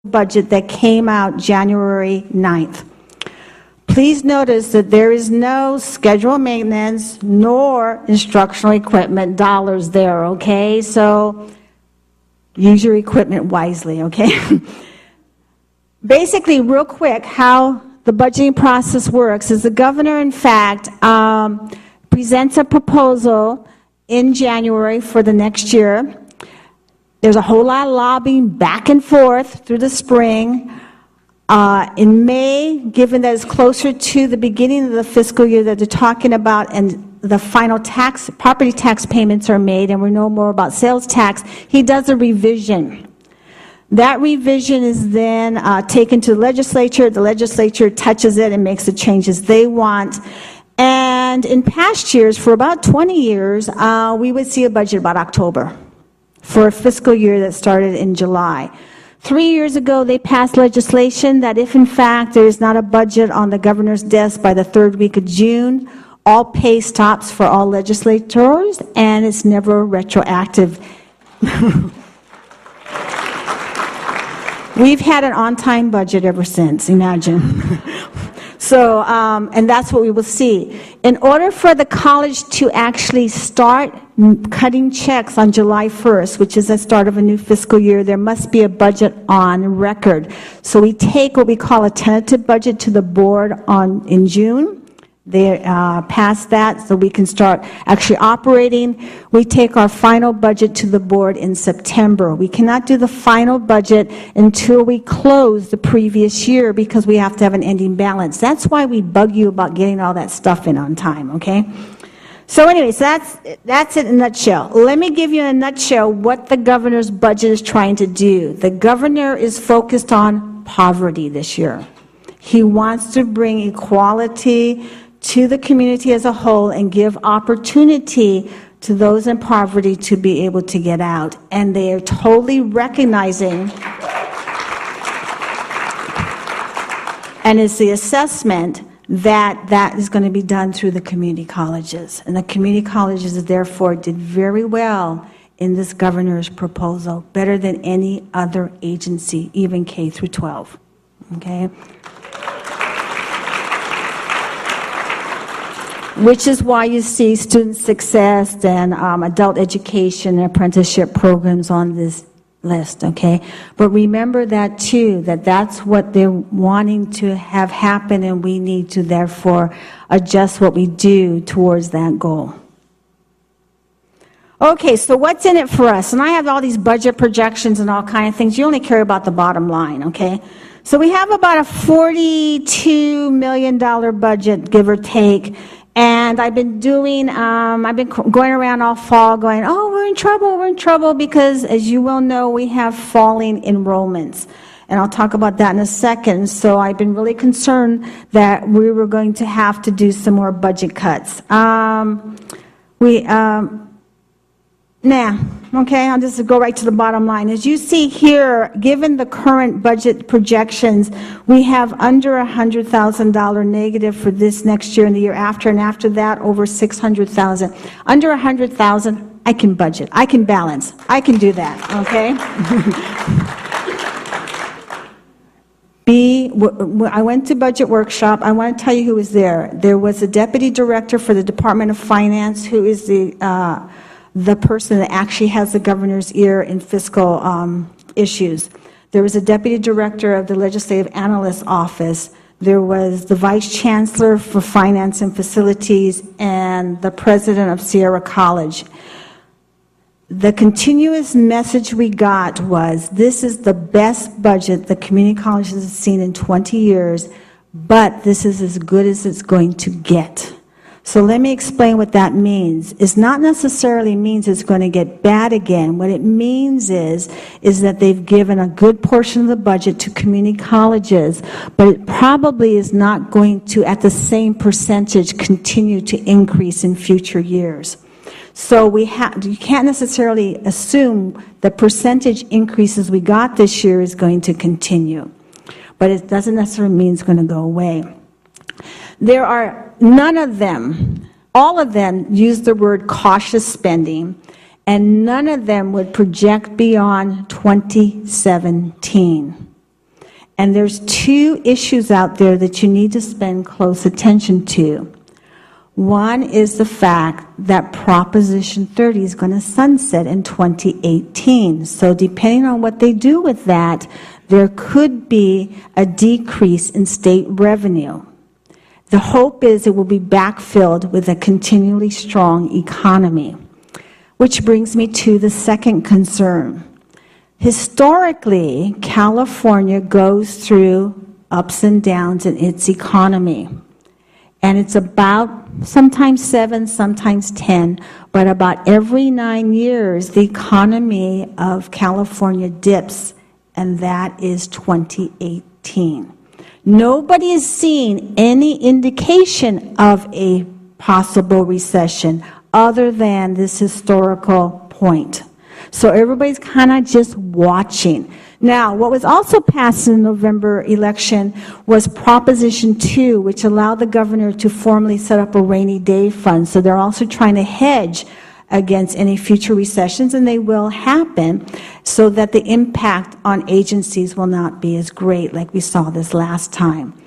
budget that came out January 9th. Please notice that there is no scheduled maintenance nor instructional equipment dollars there, okay? So use your equipment wisely, okay? Basically, real quick, how the budgeting process works is the governor, in fact, presents a proposal in January for the next year. There's a whole lot of lobbying back and forth through the spring. In May, given that it's closer to the beginning of the fiscal year that they're talking about and the final property tax payments are made and we know more about sales tax, he does a revision. That revision is then taken to the legislature touches it and makes the changes they want. And in past years, for about 20 years, we would see a budget about October for a fiscal year that started in July. 3 years ago, they passed legislation that if, in fact, there is not a budget on the governor's desk by the third week of June, all pay stops for all legislators, and it's never retroactive. We've had an on-time budget ever since, imagine. So, and that's what we will see. In order for the college to actually start cutting checks on July 1st, which is the start of a new fiscal year, there must be a budget on record. So we take what we call a tentative budget to the board in June. They pass that so we can start actually operating. We take our final budget to the board in September. We cannot do the final budget until we close the previous year because we have to have an ending balance. That's why we bug you about getting all that stuff in on time, okay? So anyways, that's it in a nutshell. Let me give you in a nutshell what the governor's budget is trying to do. The governor is focused on poverty this year. He wants to bring equality to the community as a whole and give opportunity to those in poverty to be able to get out. And they are totally recognizing, and it's the assessment that that is going to be done through the community colleges. And the community colleges, therefore, did very well in this governor's proposal, better than any other agency, even K through 12. Okay? Which is why you see student success and adult education and apprenticeship programs on this list, okay? But remember that too, that's what they're wanting to have happen, and we need to therefore adjust what we do towards that goal. Okay, so what's in it for us? And I have all these budget projections and all kind of things. You only care about the bottom line, okay? So we have about a $42 million budget, give or take. And I've been doing, I've been going around all fall going, oh, we're in trouble because, as you well know, we have falling enrollments. And I'll talk about that in a second. So I've been really concerned that we were going to have to do some more budget cuts. Okay, I'll just go right to the bottom line. As you see here, given the current budget projections, we have under $100,000 negative for this next year and the year after, and after that, over $600,000. Under $100,000, I can budget, I can balance, I can do that, okay? I went to budget workshop. I want to tell you who was there. There was a deputy director for the Department of Finance, who is the person that actually has the governor's ear in fiscal issues. There was a deputy director of the legislative analyst's office. There was the vice chancellor for finance and facilities and the president of Sierra College. The continuous message we got was, this is the best budget the community colleges have seen in 20 years, but this is as good as it's going to get. So let me explain what that means. It's not necessarily means it's going to get bad again. What it means is that they've given a good portion of the budget to community colleges, but it probably is not going to, at the same percentage, continue to increase in future years. So you can't necessarily assume the percentage increases we got this year is going to continue, but it doesn't necessarily mean it's going to go away. There are none of them, all of them use the word cautious spending, and none of them would project beyond 2017. And there's two issues out there that you need to spend close attention to. One is the fact that Proposition 30 is going to sunset in 2018. So depending on what they do with that, there could be a decrease in state revenue. The hope is it will be backfilled with a continually strong economy. Which brings me to the second concern. Historically, California goes through ups and downs in its economy. And it's about sometimes 7, sometimes 10, but about every 9 years, the economy of California dips, and that is 2018. Nobody is seeing any indication of a possible recession other than this historical point. So everybody's kind of just watching. Now, what was also passed in the November election was Proposition 2, which allowed the governor to formally set up a rainy day fund. So they're also trying to hedge against any future recessions, and they will happen, so that the impact on agencies will not be as great like we saw this last time.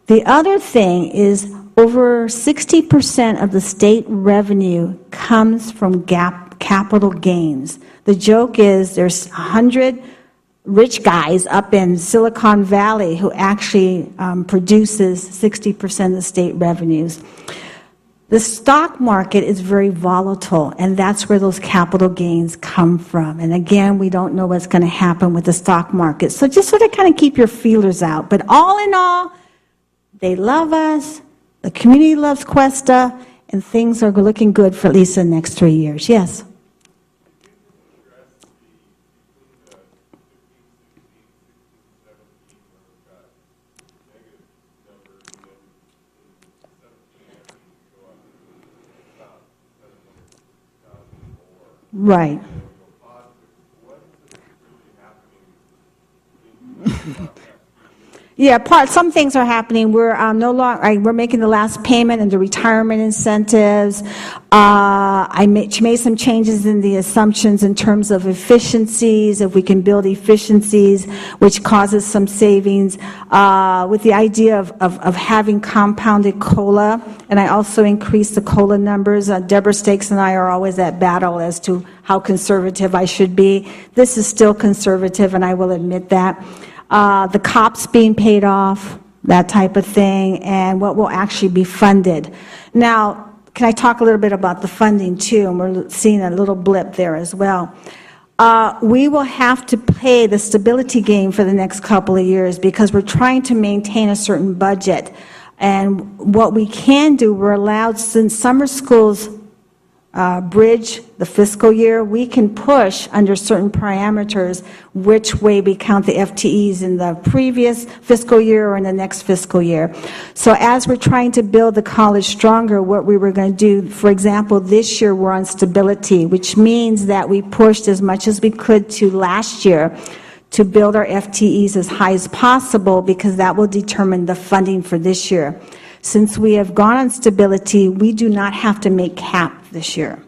The other thing is over 60% of the state revenue comes from capital gains. The joke is there's 100 rich guys up in Silicon Valley who actually produces 60% of the state revenues. The stock market is very volatile, and that's where those capital gains come from. And again, we don't know what's going to happen with the stock market. So just sort of kind of keep your feelers out. But all in all, they love us, the community loves Cuesta, and things are looking good for at least the next 3 years. Yes? Right. Yeah, some things are happening. We're no longer. We're making the last payment and the retirement incentives. I made some changes in the assumptions in terms of efficiencies. If we can build efficiencies, which causes some savings, with the idea of having compounded COLA, and I also increased the COLA numbers. Deborah Stakes and I are always at battle as to how conservative I should be. This is still conservative, and I will admit that. The cops being paid off, that type of thing, and what will actually be funded. Now, can I talk a little bit about the funding too? And we're seeing a little blip there as well. We will have to pay the stability gain for the next couple of years because we're trying to maintain a certain budget. And what we can do, we're allowed, since summer schools bridge the fiscal year, we can push under certain parameters which way we count the FTEs in the previous fiscal year or in the next fiscal year. So as we're trying to build the college stronger, what we were going to do, for example, this year we're on stability, which means that we pushed as much as we could to last year to build our FTEs as high as possible, because that will determine the funding for this year. Since we have gone on stability, we do not have to make cap this year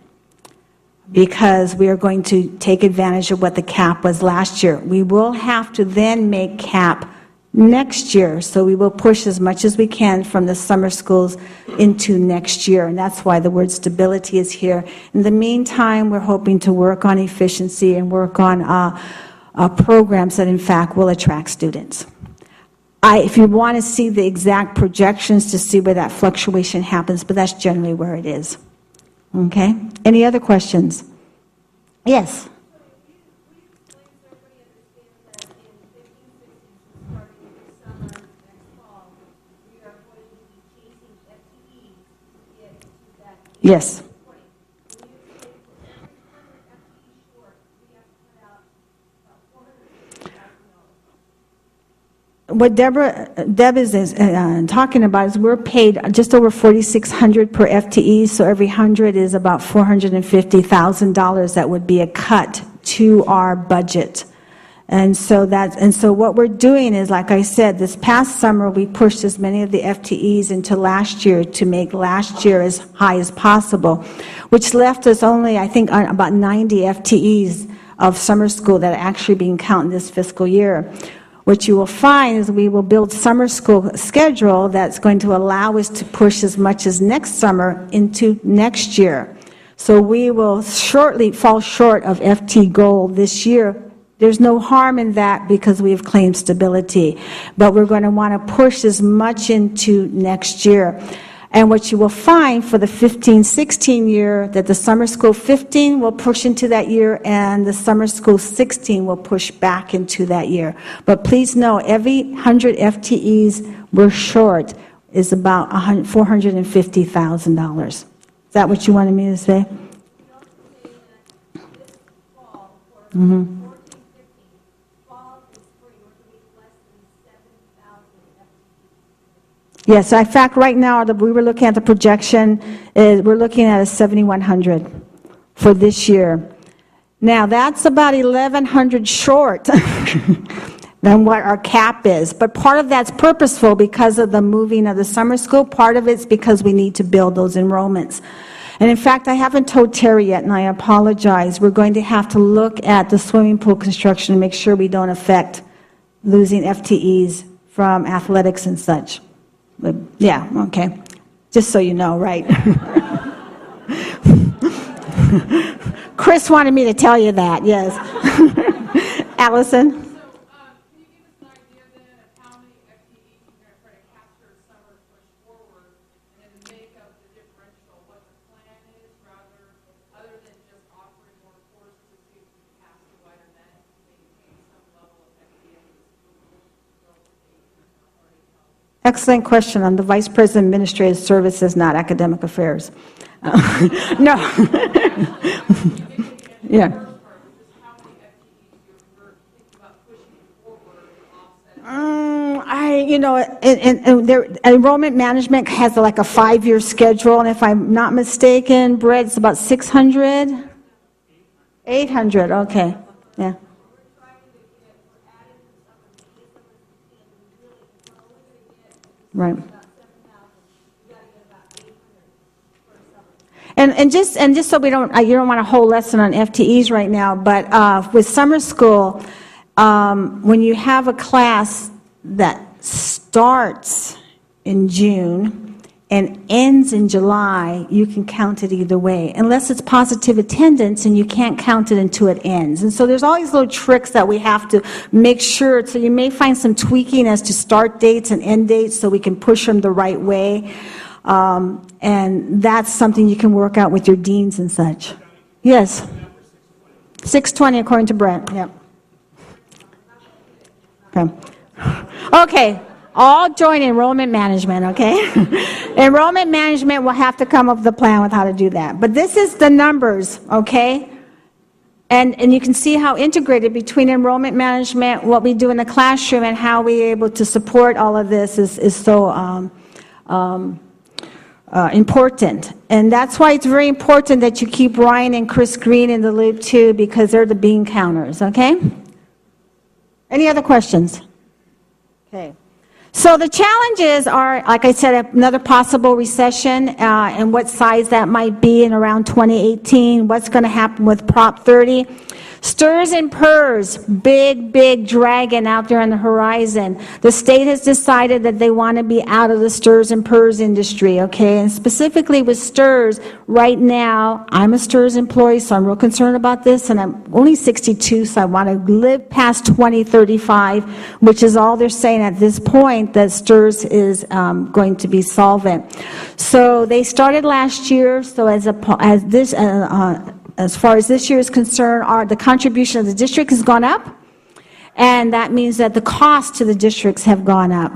because we are going to take advantage of what the cap was last year. We will have to then make cap next year, so we will push as much as we can from the summer schools into next year, and that's why the word stability is here. In the meantime, we're hoping to work on efficiency and work on programs that in fact will attract students. If you want to see the exact projections to see where that fluctuation happens, but that's generally where it is. Okay? Any other questions? Yes? Yes. What Deb is talking about is we're paid just over $4,600 per FTE, so every 100 is about $450,000 that would be a cut to our budget. And so what we're doing is, like I said, this past summer we pushed as many of the FTEs into last year to make last year as high as possible, which left us only, I think, about 90 FTEs of summer school that are actually being counted this fiscal year. what you will find is we will build summer school schedule that's going to allow us to push as much as next summer into next year. So we will shortly fall short of FT goal this year. There's no harm in that because we have claimed stability. But we're going to want to push as much into next year. And what you will find for the 15-16 year, that the summer school 15 will push into that year, and the summer school 16 will push back into that year. But please know, every 100 FTEs we're short is about $450,000. Is that what you wanted me to say? Mm-hmm. Yes, in fact, right now, we were looking at the projection, we're looking at a 7,100 for this year. Now, that's about 1,100 short than what our cap is. But part of that's purposeful because of the moving of the summer school. Part of it's because we need to build those enrollments. And in fact, I haven't told Terry yet, and I apologize. We're going to have to look at the swimming pool construction and make sure we don't affect losing FTEs from athletics and such. But yeah, okay. Just so you know, right? Chris wanted me to tell you that, yes. Allison? Can you give us an idea then of how many FTEs you're going to try to capture summer push forward and then make up the differential, what the plan is other than just offering more courses to see if we can cast a wider net and maintain some level of FTEs? Excellent question on the Vice President Administrative Services, not Academic Affairs. No. Yeah. Enrollment management has like a 5-year schedule, and if I'm not mistaken, Brett, it's about 600? 800, okay. Yeah. Right. And just so we don't, you don't want a whole lesson on FTEs right now, but with summer school, when you have a class that starts in June and ends in July, you can count it either way, unless it's positive attendance, and you can't count it until it ends. And so there's all these little tricks that we have to make sure. So you may find some tweaking as to start dates and end dates so we can push them the right way. And that's something you can work out with your deans and such. Yes. 620 according to Brent. Yep. Okay. Okay. All join enrollment management, okay? Enrollment management will have to come up with a plan with how to do that. But this is the numbers, okay? And you can see how integrated between enrollment management, what we do in the classroom, and how we're able to support all of this is so important. And that's why it's very important that you keep Ryan and Chris Green in the loop too, because they're the bean counters, okay? Any other questions? Okay. So the challenges are, like I said, another possible recession and what size that might be in around 2018, what's going to happen with Prop 30. Stirs and PERS, big dragon out there on the horizon. The state has decided that they want to be out of the stirs and PERS industry, okay? And specifically with stirs, right now, I'm a stirs employee, so I'm real concerned about this, and I'm only 62, so I want to live past 2035, which is all they're saying at this point, that stirs is going to be solvent. So they started last year, so as far as this year is concerned, the contribution of the district has gone up, and that means that the cost to the districts have gone up.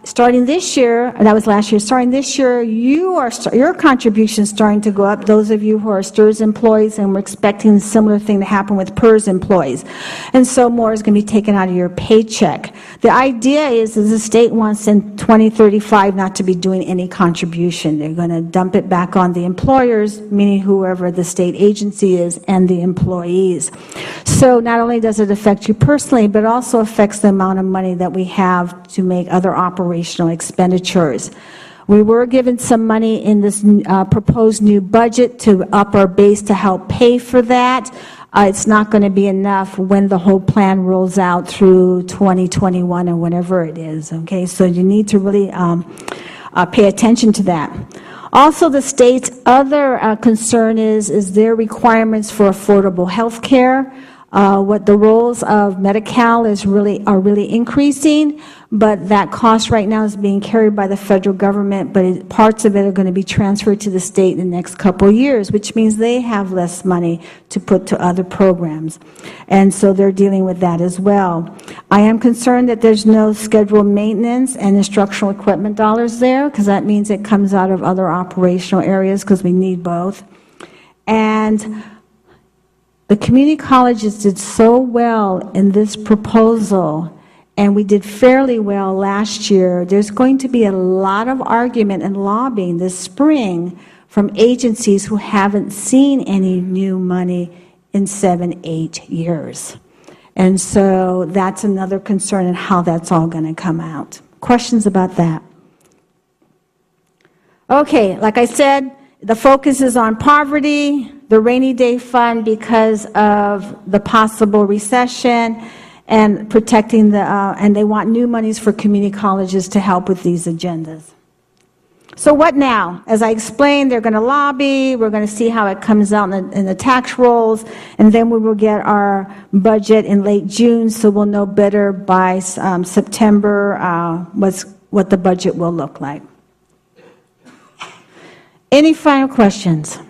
Starting this year, that was last year, starting this year, your contribution is starting to go up, those of you who are STIRS employees, and we're expecting a similar thing to happen with PERS employees. And so more is going to be taken out of your paycheck. The idea is the state wants in 2035 not to be doing any contribution. They're going to dump it back on the employers, meaning whoever the state agency is, and the employees. So not only does it affect you personally, but also affects the amount of money that we have to make other operational expenditures. We were given some money in this proposed new budget to up our base to help pay for that. it's not going to be enough when the whole plan rolls out through 2021 or whenever it is, okay? So you need to really pay attention to that. Also, the state's other concern is their requirements for affordable health care. What the roles of Medi-Cal are really increasing, but that cost right now is being carried by the federal government, but parts of it are going to be transferred to the state in the next couple of years, which means they have less money to put to other programs. And so they're dealing with that as well. I am concerned that there's no scheduled maintenance and instructional equipment dollars there, because that means it comes out of other operational areas, because we need both. And the community colleges did so well in this proposal, and we did fairly well last year. There's going to be a lot of argument and lobbying this spring from agencies who haven't seen any new money in 7-8 years. And so that's another concern in how that's all going to come out. Questions about that? Okay, like I said, the focus is on poverty, the rainy day fund because of the possible recession, and protecting and they want new monies for community colleges to help with these agendas. So what now? As I explained, they're going to lobby, we're going to see how it comes out in the tax rolls, and then we will get our budget in late June, so we'll know better by September what the budget will look like. Any final questions?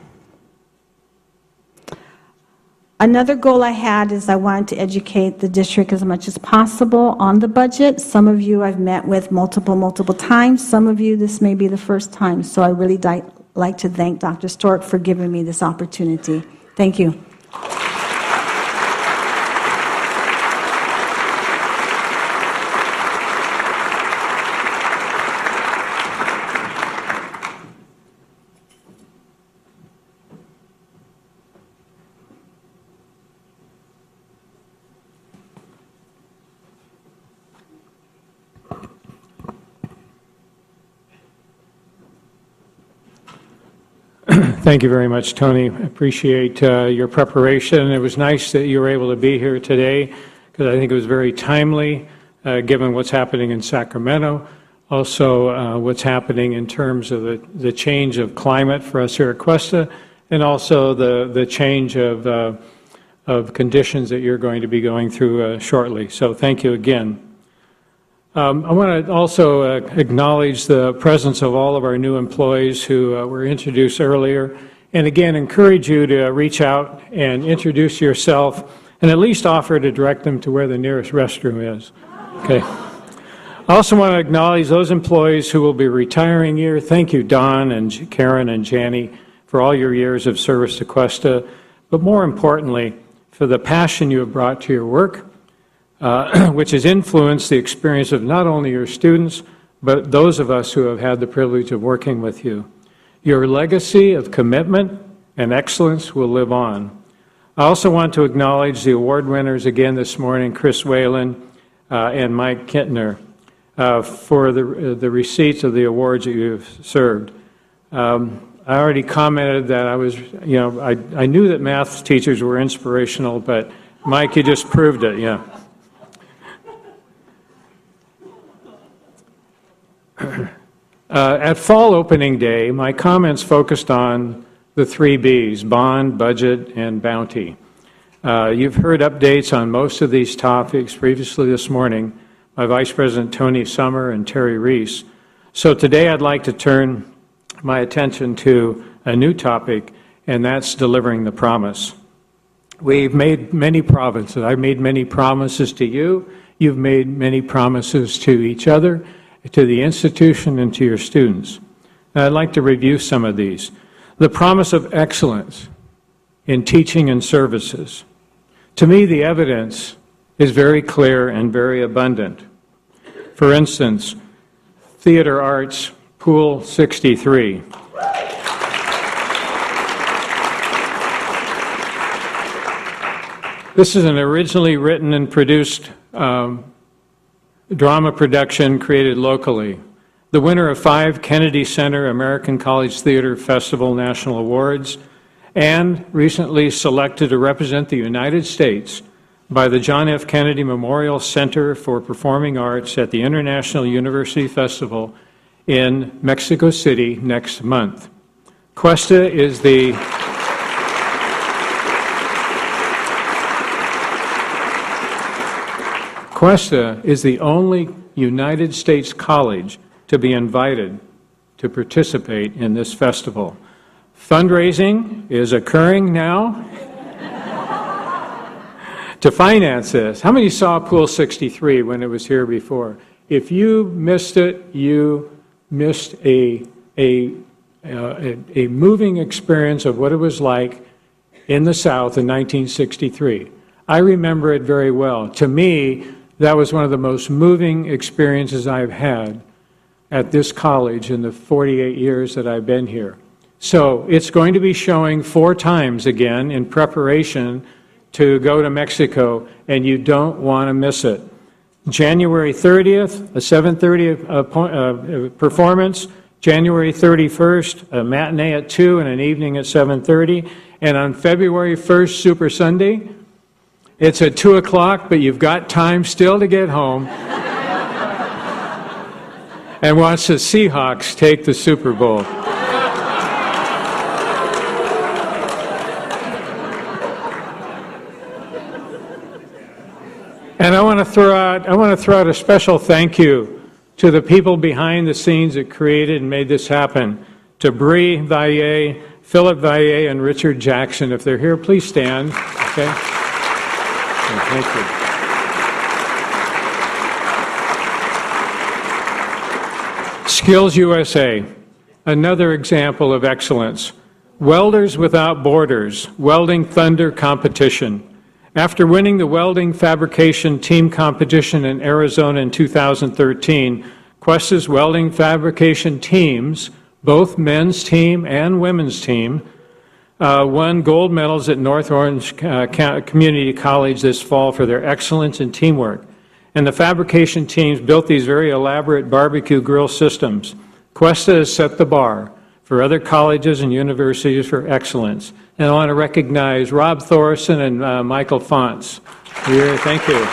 Another goal I had is I wanted to educate the district as much as possible on the budget. Some of you I've met with multiple times. Some of you, this may be the first time. So I really like to thank Dr. Stork for giving me this opportunity. Thank you. Thank you very much, Tony. I appreciate your preparation. It was nice that you were able to be here today, because I think it was very timely, given what's happening in Sacramento, also what's happening in terms of the change of climate for us here at Cuesta, and also the change of conditions that you're going to be going through shortly. So thank you again. I want to also acknowledge the presence of all of our new employees who were introduced earlier, and again encourage you to reach out and introduce yourself and at least offer to direct them to where the nearest restroom is. Okay. I also want to acknowledge those employees who will be retiring here. Thank you, Don and Karen and Janie, for all your years of service to Cuesta, but more importantly, for the passion you have brought to your work, which has influenced the experience of not only your students, but those of us who have had the privilege of working with you. Your legacy of commitment and excellence will live on. I also want to acknowledge the award winners again this morning, Chris Whalen and Mike Kintner, for the receipts of the awards that you've served. I already commented that I knew that math teachers were inspirational, but Mike, you just proved it, yeah. At fall opening day, my comments focused on the 3 B's, bond, budget, and bounty. You've heard updates on most of these topics previously this morning by Vice President Tony Summer and Terry Reese. So today I'd like to turn my attention to a new topic, and that's delivering the promise. We've made many promises. I've made many promises to you. You've made many promises to each other, to the institution, and to your students. And I'd like to review some of these. The promise of excellence in teaching and services. To me, the evidence is very clear and very abundant. For instance, theater arts, Pool 63. This is an originally written and produced drama production created locally. The winner of 5 Kennedy Center American College Theater Festival National Awards, and recently selected to represent the United States by the John F. Kennedy Memorial Center for Performing Arts at the International University Festival in Mexico City next month. Cuesta is the only United States college to be invited to participate in this festival. Fundraising is occurring now to finance this. How many saw Pool 63 when it was here before? If you missed it, you missed a moving experience of what it was like in the South in 1963. I remember it very well. To me, that was one of the most moving experiences I've had at this college in the 48 years that I've been here. So it's going to be showing 4 times again in preparation to go to Mexico, and you don't want to miss it. January 30th, a 7:30 performance. January 31st, a matinee at 2 and an evening at 7:30. And on February 1st, Super Sunday, it's at 2 o'clock, but you've got time still to get home and watch the Seahawks take the Super Bowl. And I want to throw out a special thank you to the people behind the scenes that created and made this happen. To Bree Valle, Philip Valle, and Richard Jackson. If they're here, please stand. Okay. Thank you. Skills USA, another example of excellence. Welders Without Borders, Welding Thunder Competition. After winning the welding fabrication team competition in Arizona in 2013, Cuesta's welding fabrication teams, both men's team and women's team, won gold medals at North Orange Community College this fall for their excellence in teamwork. And the fabrication teams built these very elaborate barbecue grill systems. Cuesta has set the bar for other colleges and universities for excellence. And I want to recognize Rob Thorson and Michael Fonts. Here, thank you.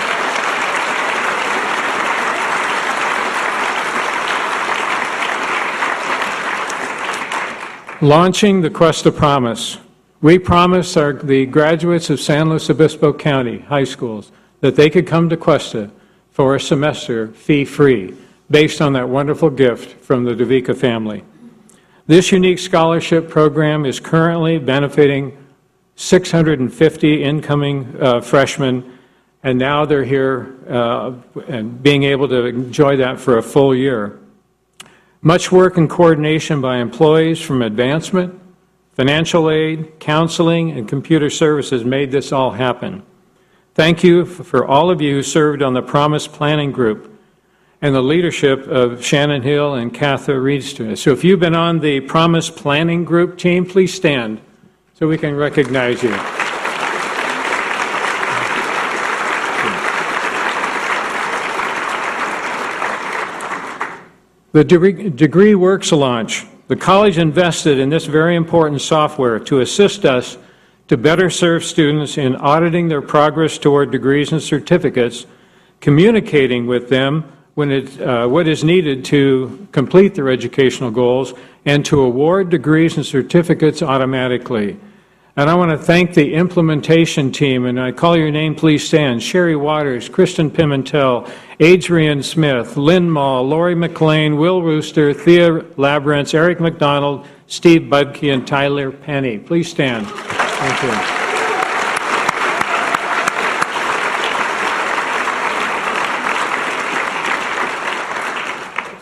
Launching the Cuesta Promise. We promised the graduates of San Luis Obispo County high schools that they could come to Cuesta for a semester fee-free, based on that wonderful gift from the DeVica family. This unique scholarship program is currently benefiting 650 incoming freshmen, and now they're here and being able to enjoy that for a full year. Much work and coordination by employees from advancement, financial aid, counseling, and computer services made this all happen. Thank you for all of you who served on the Promise Planning Group and the leadership of Shannon Hill and Katha Reedstone. So if you've been on the Promise Planning Group team, please stand so we can recognize you. The Degree Works launch. The college invested in this very important software to assist us to better serve students in auditing their progress toward degrees and certificates, communicating with them what is needed to complete their educational goals, and to award degrees and certificates automatically. And I want to thank the implementation team, and I call your name, please stand. Sherry Waters, Kristen Pimentel, Adrian Smith, Lynn Mall, Lori McLean, Will Rooster, Thea Labyrinth, Eric McDonald, Steve Budke, and Tyler Penny. Please stand. Thank you.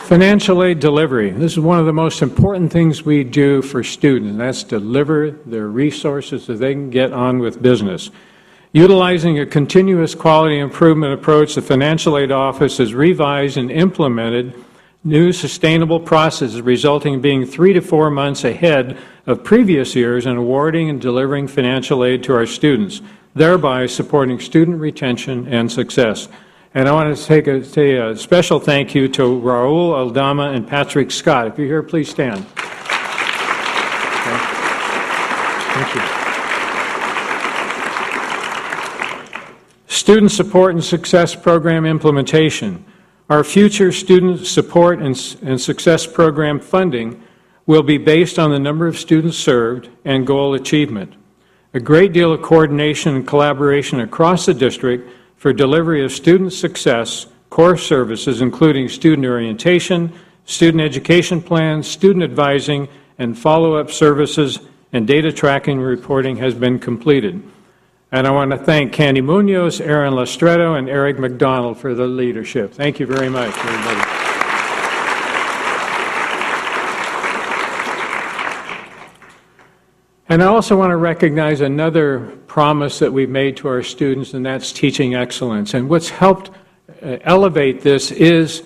Financial aid delivery. This is one of the most important things we do for students, and that's deliver their resources so they can get on with business. Utilizing a continuous quality improvement approach, the Financial Aid Office has revised and implemented new sustainable processes, resulting in being 3 to 4 months ahead of previous years in awarding and delivering financial aid to our students, thereby supporting student retention and success. And I want to say a special thank you to Raul Aldama and Patrick Scott. If you're here, please stand. Okay. Thank you. Student Support and Success Program implementation. Our future student support and success program funding will be based on the number of students served and goal achievement. A great deal of coordination and collaboration across the district for delivery of student success core services, including student orientation, student education plans, student advising, and follow-up services and data tracking reporting has been completed. And I want to thank Candy Munoz, Aaron Lestretto, and Eric McDonald for the leadership. Thank you very much, everybody. And I also want to recognize another promise that we've made to our students, and that's teaching excellence. And what's helped elevate this is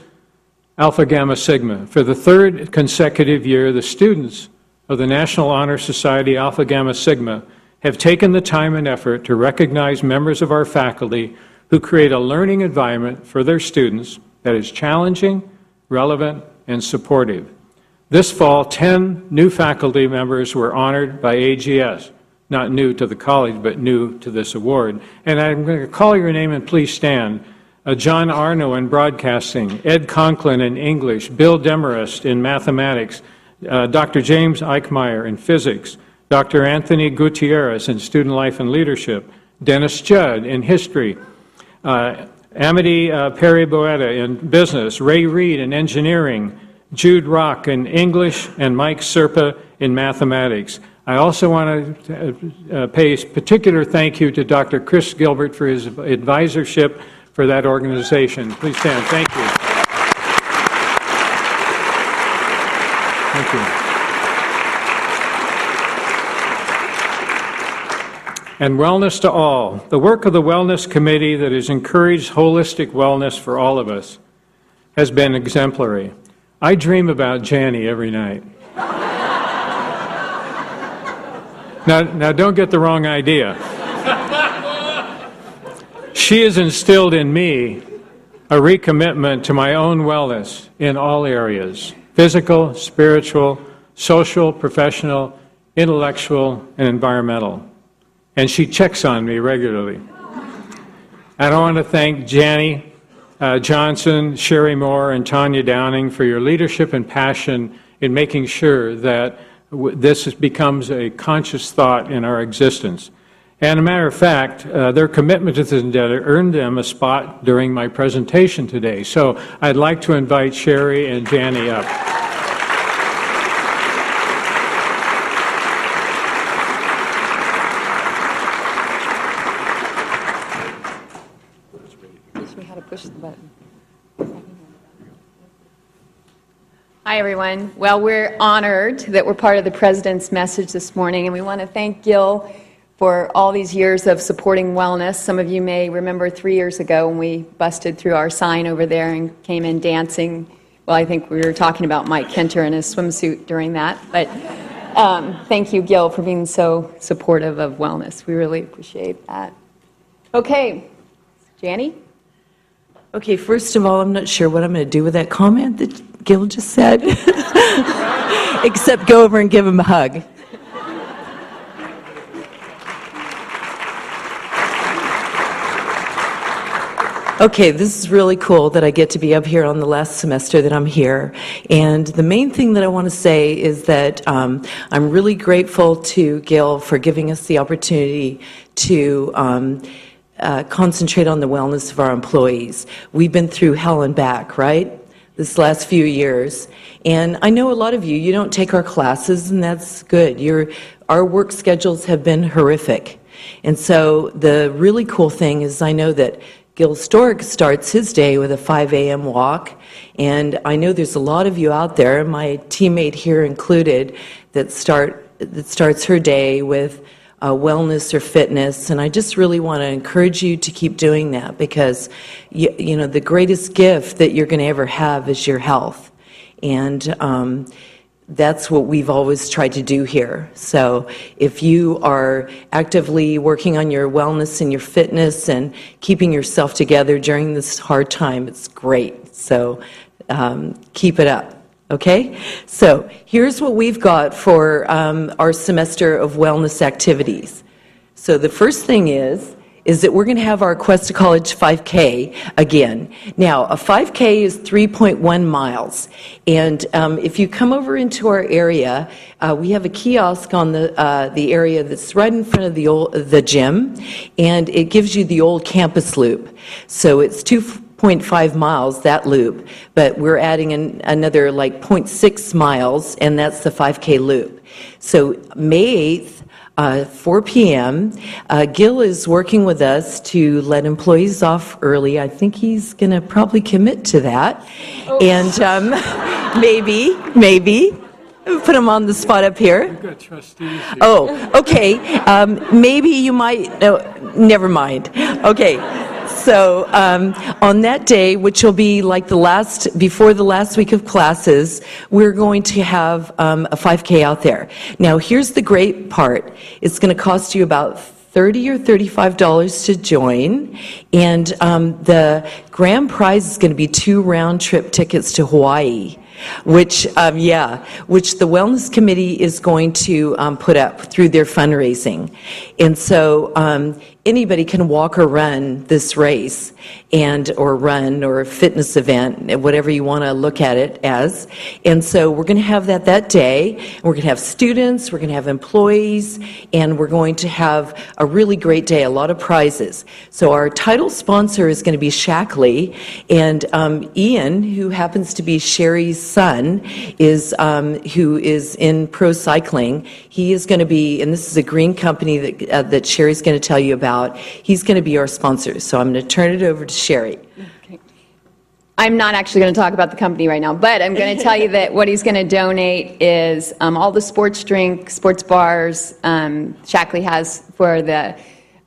Alpha Gamma Sigma. For the third consecutive year, the students of the National Honor Society Alpha Gamma Sigma have taken the time and effort to recognize members of our faculty who create a learning environment for their students that is challenging, relevant, and supportive. This fall, 10 new faculty members were honored by AGS, not new to the college, but new to this award. And I'm going to call your name and please stand. John Arno in broadcasting, Ed Conklin in English, Bill Demarest in mathematics, Dr. James Eichmeyer in physics, Dr. Anthony Gutierrez in student life and leadership, Dennis Judd in history, Amity Perry-Boetta in business, Ray Reed in engineering, Jude Rock in English, and Mike Serpa in mathematics. I also want to pay a particular thank you to Dr. Chris Gilbert for his advisorship for that organization. Please stand. Thank you. Thank you. And wellness to all. The work of the Wellness Committee that has encouraged holistic wellness for all of us has been exemplary. I dream about Janie every night. Now don't get the wrong idea. She has instilled in me a recommitment to my own wellness in all areas: physical, spiritual, social, professional, intellectual, and environmental. And she checks on me regularly. And I want to thank Janie Johnson, Sherry Moore, and Tanya Downing for your leadership and passion in making sure that this becomes a conscious thought in our existence. And a matter of fact, their commitment to this endeavor earned them a spot during my presentation today. So I'd like to invite Sherry and Janie up. Hi, everyone. Well, we're honored that we're part of the President's message this morning, and we want to thank Gil for all these years of supporting wellness. Some of you may remember 3 years ago when we busted through our sign over there and came in dancing. Well, I think we were talking about Mike Kenter in his swimsuit during that. But thank you, Gil, for being so supportive of wellness. We really appreciate that. Okay, Janie? Okay, first of all, I'm not sure what I'm going to do with that comment that Gil just said, except go over and give him a hug. Okay, this is really cool that I get to be up here on the last semester that I'm here. And the main thing that I want to say is that I'm really grateful to Gil for giving us the opportunity to concentrate on the wellness of our employees. We've been through hell and back, right? This last few years. And I know a lot of you don't take our classes, and that's good. Our work schedules have been horrific. And so the really cool thing is I know that Gil Stork starts his day with a 5 a.m. walk, and I know there's a lot of you out there, my teammate here included, that starts her day with wellness or fitness, and I just really want to encourage you to keep doing that, because you know the greatest gift that you're going to ever have is your health, and that's what we've always tried to do here. So if you are actively working on your wellness and your fitness and keeping yourself together during this hard time, it's great. So keep it up. Okay? So here's what we've got for our semester of wellness activities. So the first thing is that we're going to have our Cuesta College 5K again. Now, a 5K is 3.1 miles. And if you come over into our area, we have a kiosk on the area that's right in front of the gym, and it gives you the old campus loop. So it's 2.5 miles, that loop, but we're adding another like 0.6 miles, and that's the 5K loop. So May 8th, 4 p.m. Gil is working with us to let employees off early. I think he's going to probably commit to that. Oh. And maybe. Put him on the spot up here. We've got trustees here. Oh, okay. Maybe you might, no, never mind. Okay. So on that day, which will be like before the last week of classes, we're going to have a 5K out there. Now, here's the great part. It's going to cost you about $30 or $35 to join, and the grand prize is going to be 2 round-trip tickets to Hawaii, which the Wellness Committee is going to put up through their fundraising. And so anybody can walk or run this race, or run or a fitness event, whatever you want to look at it as. And so we're going to have that day. We're going to have students, we're going to have employees, and we're going to have a really great day, a lot of prizes. So our title sponsor is going to be Shackley, and Ian, who happens to be Sherry's son, who is in pro cycling. He is going to be, and this is a green company that Sherry's going to tell you about. He's going to be our sponsor. So I'm going to turn it over to Sherry. Okay. I'm not actually going to talk about the company right now, but I'm going to tell you that what he's going to donate is all the sports drink, sports bars Shackley has for the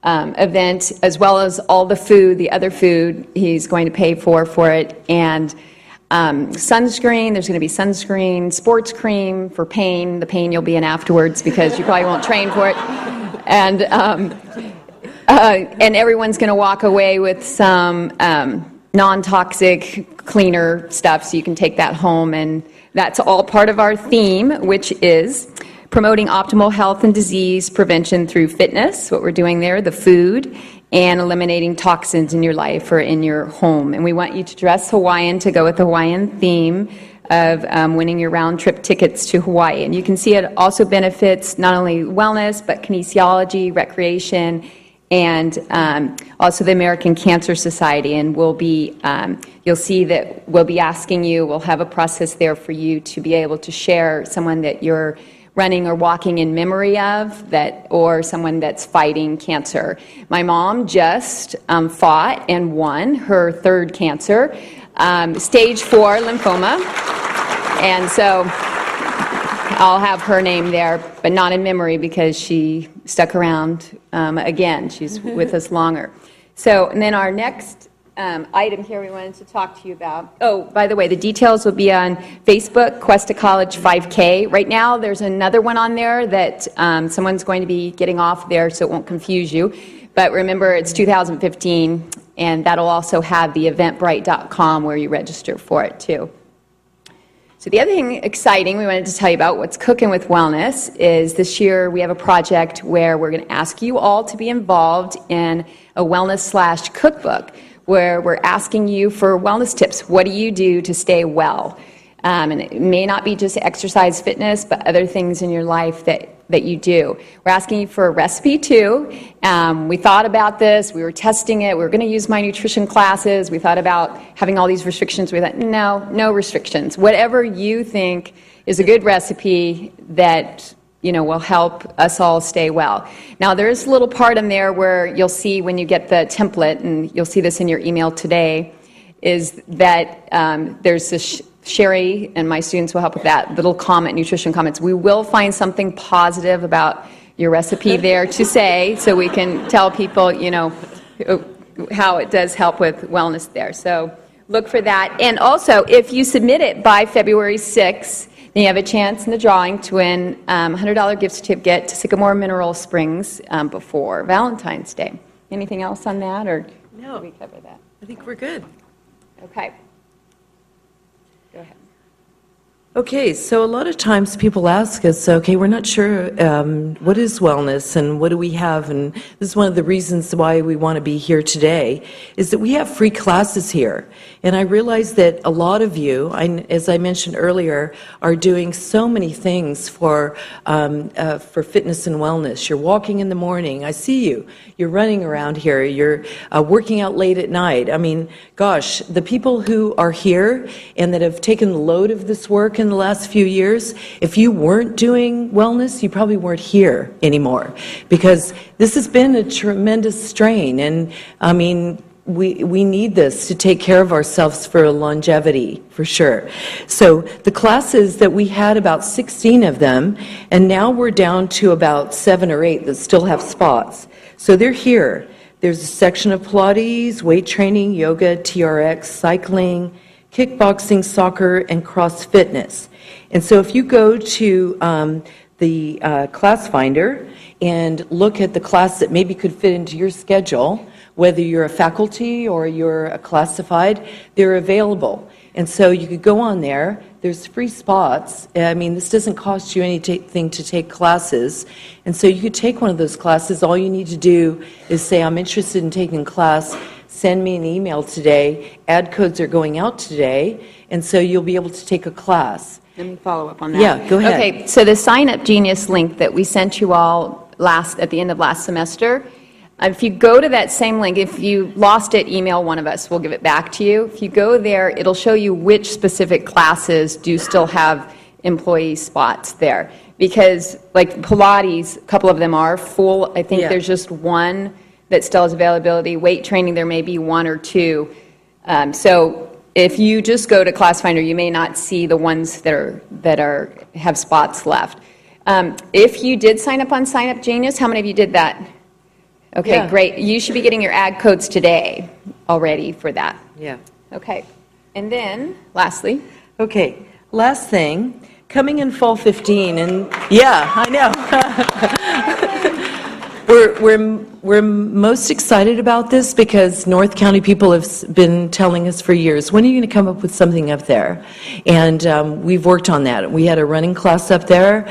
event, as well as all the food, the other food he's going to pay for it, and sunscreen. There's going to be sunscreen, sports cream for pain, the pain you'll be in afterwards because you probably won't train for it, and everyone's going to walk away with some non-toxic, cleaner stuff, so you can take that home, and that's all part of our theme, which is promoting optimal health and disease prevention through fitness, what we're doing there, the food, and eliminating toxins in your life or in your home. And we want you to dress Hawaiian to go with the Hawaiian theme of winning your round-trip tickets to Hawaii. And you can see it also benefits not only wellness, but kinesiology, recreation, and also the American Cancer Society. And we'll be, you'll see that we'll be asking you, we'll have a process there for you to be able to share someone that you're running or walking in memory of, or someone that's fighting cancer. My mom just fought and won her 3rd cancer, stage 4 lymphoma, and so I'll have her name there, but not in memory because she stuck around again. She's with us longer. So, and then our next item here we wanted to talk to you about. Oh, by the way, the details will be on Facebook, Cuesta College 5K. Right now, there's another one on there that someone's going to be getting off there, so it won't confuse you. But remember, it's 2015, and that'll also have the eventbrite.com where you register for it, too. So the other thing exciting we wanted to tell you about, what's cooking with wellness, is this year we have a project where we're going to ask you all to be involved in a wellness/cookbook, where we're asking you for wellness tips. What do you do to stay well? And it may not be just exercise, fitness, but other things in your life that you do. We're asking you for a recipe too. We thought about this, we were testing it, we were going to use my nutrition classes, we thought about having all these restrictions. We thought, no restrictions. Whatever you think is a good recipe that will help us all stay well. Now, there is a little part in there where you'll see when you get the template, and you'll see this in your email today, is that there's this Sherry and my students will help with that little comment, nutrition comments. We will find something positive about your recipe there to say, so we can tell people, how it does help with wellness there. So look for that. And also, if you submit it by February 6th, then you have a chance in the drawing to win a $100 gift certificate to Sycamore Mineral Springs before Valentine's Day. Anything else on that, or no, did we cover that? I think we're good. Okay. Go ahead. Okay, so a lot of times people ask us, okay, we're not sure what is wellness and what do we have, and this is one of the reasons why we want to be here today, is that we have free classes here. And I realize that a lot of you, as I mentioned earlier, are doing so many things for fitness and wellness. You're walking in the morning, I see you. You're running around here, you're working out late at night. I mean, gosh, the people who are here and that have taken the load of this work in the last few years, if you weren't doing wellness, you probably weren't here anymore, because this has been a tremendous strain. And I mean, we need this to take care of ourselves for longevity, for sure. So the classes that we had, about 16 of them, and now we're down to about 7 or 8 that still have spots. So they're here. There's a section of Pilates, weight training, yoga, TRX, cycling, kickboxing, soccer, and cross fitness. And so if you go to the class finder and look at the class that maybe could fit into your schedule, whether you're a faculty or you're a classified, they're available. And so you could go on there. There's free spots. I mean, this doesn't cost you anything to take classes. And so you could take one of those classes. All you need to do is say, I'm interested in taking a class. Send me an email today. Ad codes are going out today. And so you'll be able to take a class. Let me follow up on that. Yeah, go ahead. Okay, so the Sign Up Genius link that we sent you all at the end of last semester, if you go to that same link, if you lost it, email one of us. We'll give it back to you. If you go there, it'll show you which specific classes do still have employee spots there. Because, like Pilates, a couple of them are full. I think there's just one that still has availability. Weight training, there may be 1 or 2. So if you just go to Class Finder, you may not see the ones that have spots left. If you did sign up on Sign Up Genius, how many of you did that? Okay, Yeah. great. You should be getting your ad codes today already for that. Yeah. Okay. And then, lastly, Okay, last thing, coming in fall 15, and yeah, I know. We're most excited about this because North County people have been telling us for years, when are you going to come up with something up there? And we've worked on that. We had a running class up there.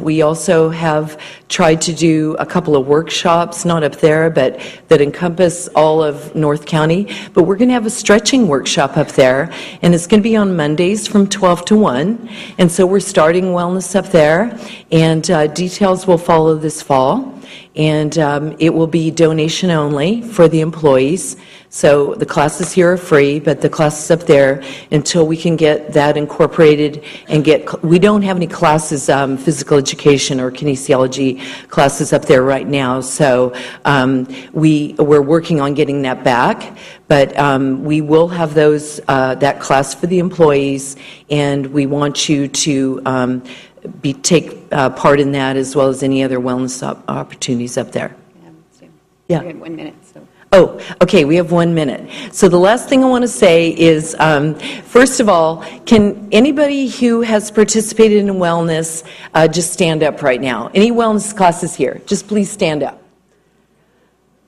We also have tried to do a couple of workshops, not up there, but that encompass all of North County. But we're going to have a stretching workshop up there, and it's going to be on Mondays from 12 to 1. And so we're starting wellness up there, and details will follow this fall. And it will be donation only for the employees. So the classes here are free, but the classes up there, until we can get that incorporated and we don't have any classes, physical education or kinesiology classes up there right now. So we're working on getting that back, but we will have that class for the employees, and we want you to take part in that, as well as any other wellness opportunities up there. Yeah. we had 1 minute. So. Oh, okay, we have 1 minute. So the last thing I want to say is, first of all, can anybody who has participated in wellness just stand up right now? Any wellness classes here? Just please stand up.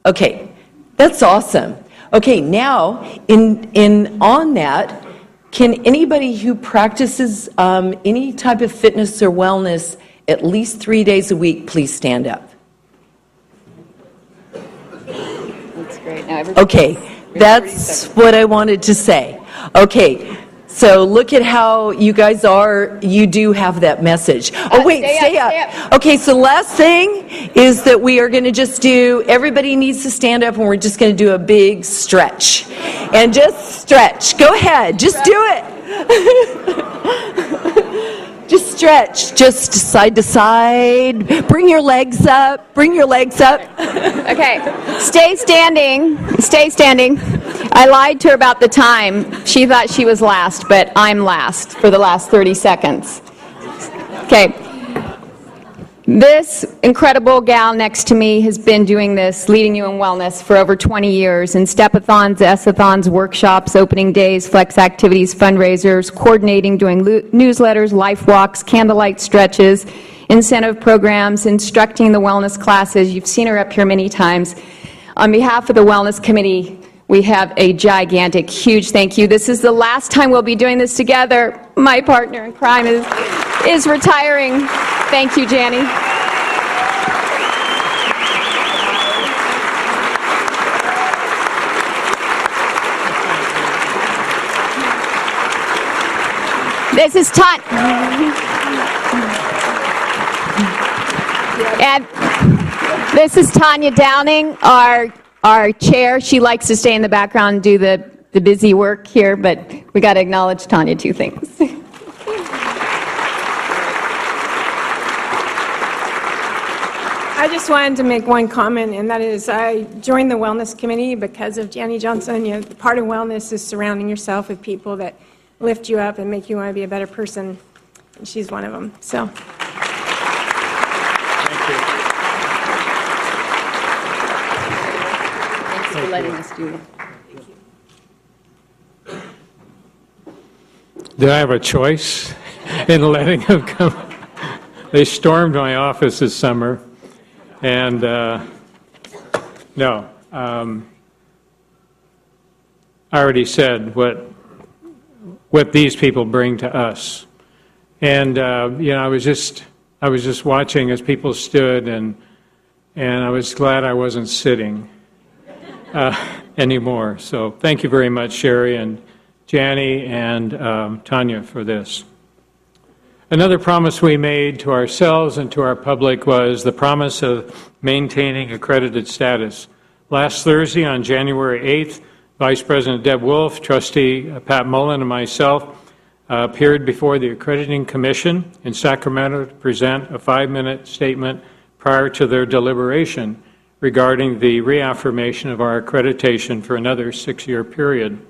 Okay, that's awesome. Okay, now, on that, can anybody who practices any type of fitness or wellness at least 3 days a week, please stand up? That's great. Now Okay, that's what I wanted to say. Okay, so look at how you guys you do have that message. Oh wait, stay up. Okay, so last thing is that we are going to just everybody needs to stand up, and we're just going to do a big stretch. And just stretch. Go ahead, just do it. Just stretch, just side to side. Bring your legs up, bring your legs up. Okay, stay standing, stay standing. I lied to her about the time. She thought she was last, but I'm last for the last 30 seconds. Okay. This incredible gal next to me has been doing this, leading you in wellness, for over 20 years, in step-a-thons, S-a-thons, workshops, opening days, flex activities, fundraisers, coordinating, doing newsletters, life walks, candlelight stretches, incentive programs, instructing the wellness classes. You've seen her up here many times. On behalf of the Wellness Committee, we have a gigantic, huge thank you. This is the last time we'll be doing this together. My partner in crime is retiring. Thank you, Janny. This is and this is Tanya Downing, our chair. She likes to stay in the background and do the busy work here, but we got to acknowledge Tanya, two things. I just wanted to make one comment, and that is I joined the Wellness Committee because of Janny Johnson. You know, part of wellness is surrounding yourself with people that lift you up and make you want to be a better person. And she's one of them. So. Thank you. Thanks for letting us do that. Did I have a choice in letting them come? They stormed my office this summer, and no, I already said what these people bring to us, and you know, I was just watching as people stood, and I was glad I wasn't sitting anymore. So thank you very much, Sherry and Janny and Tanya, for this. Another promise we made to ourselves and to our public was the promise of maintaining accredited status. Last Thursday, on January 8th, Vice President Deb Wolf, Trustee Pat Mullen, and myself appeared before the Accrediting Commission in Sacramento to present a 5-minute statement prior to their deliberation regarding the reaffirmation of our accreditation for another 6-year period.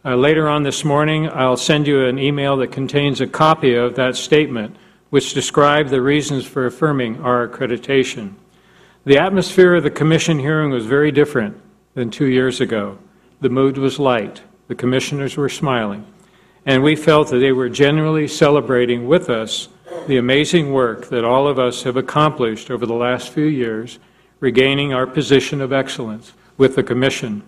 Later on this morning, I'll send you an email that contains a copy of that statement, which describes the reasons for affirming our accreditation. The atmosphere of the Commission hearing was very different than 2 years ago. The mood was light. The commissioners were smiling. And we felt that they were genuinely celebrating with us the amazing work that all of us have accomplished over the last few years, regaining our position of excellence with the Commission.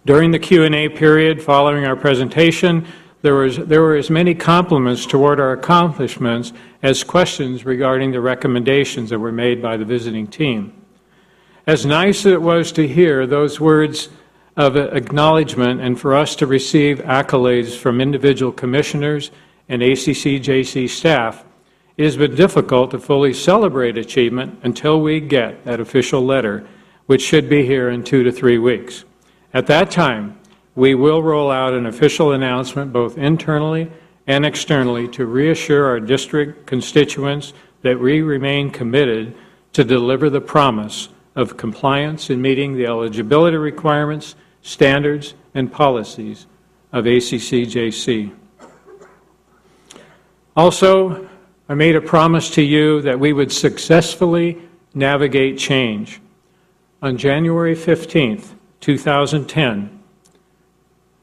During the Q&A period following our presentation, there were as many compliments toward our accomplishments as questions regarding the recommendations that were made by the visiting team. As nice as it was to hear those words of acknowledgement and for us to receive accolades from individual commissioners and ACCJC staff, it has been difficult to fully celebrate achievement until we get that official letter, which should be here in 2 to 3 weeks. At that time, we will roll out an official announcement both internally and externally to reassure our district constituents that we remain committed to deliver the promise of compliance in meeting the eligibility requirements, standards, and policies of ACCJC. Also, I made a promise to you that we would successfully navigate change. On January 15th, 2010,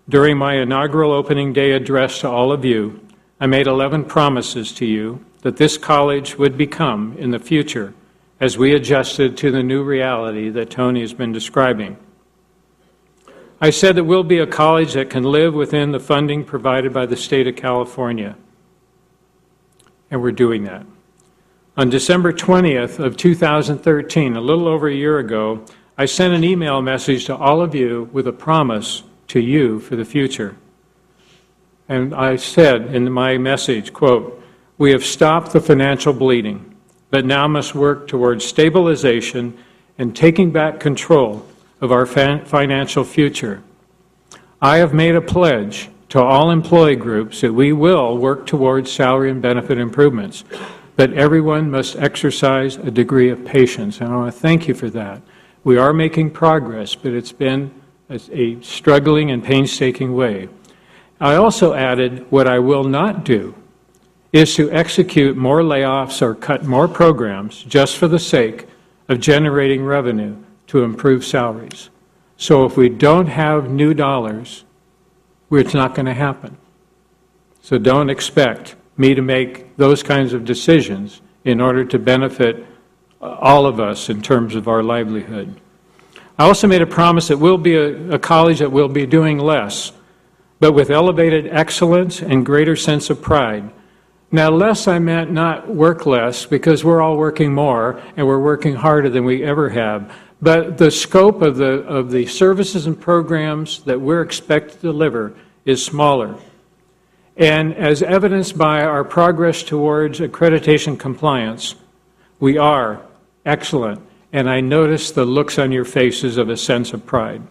during my inaugural opening day address to all of you, I made 11 promises to you that this college would become in the future as we adjusted to the new reality that Tony has been describing. I said that we'll be a college that can live within the funding provided by the state of California, and we're doing that. On December 20th of 2013, a little over a year ago, I sent an email message to all of you with a promise to you for the future. And I said in my message, quote, "We have stopped the financial bleeding, but now must work towards stabilization and taking back control of our financial future. I have made a pledge to all employee groups that we will work towards salary and benefit improvements, but everyone must exercise a degree of patience." And I want to thank you for that. We are making progress, but it's been a struggling and painstaking way. I also added what I will not do is to execute more layoffs or cut more programs just for the sake of generating revenue to improve salaries. So if we don't have new dollars, it's not going to happen. So don't expect me to make those kinds of decisions in order to benefit all of us in terms of our livelihood. I also made a promise that we'll be a college that will be doing less, but with elevated excellence and greater sense of pride. Now, less I meant not work less, because we're all working more and we're working harder than we ever have. But the scope of the services and programs that we're expected to deliver is smaller. And as evidenced by our progress towards accreditation compliance, we are excellent. And I noticed the looks on your faces of a sense of pride.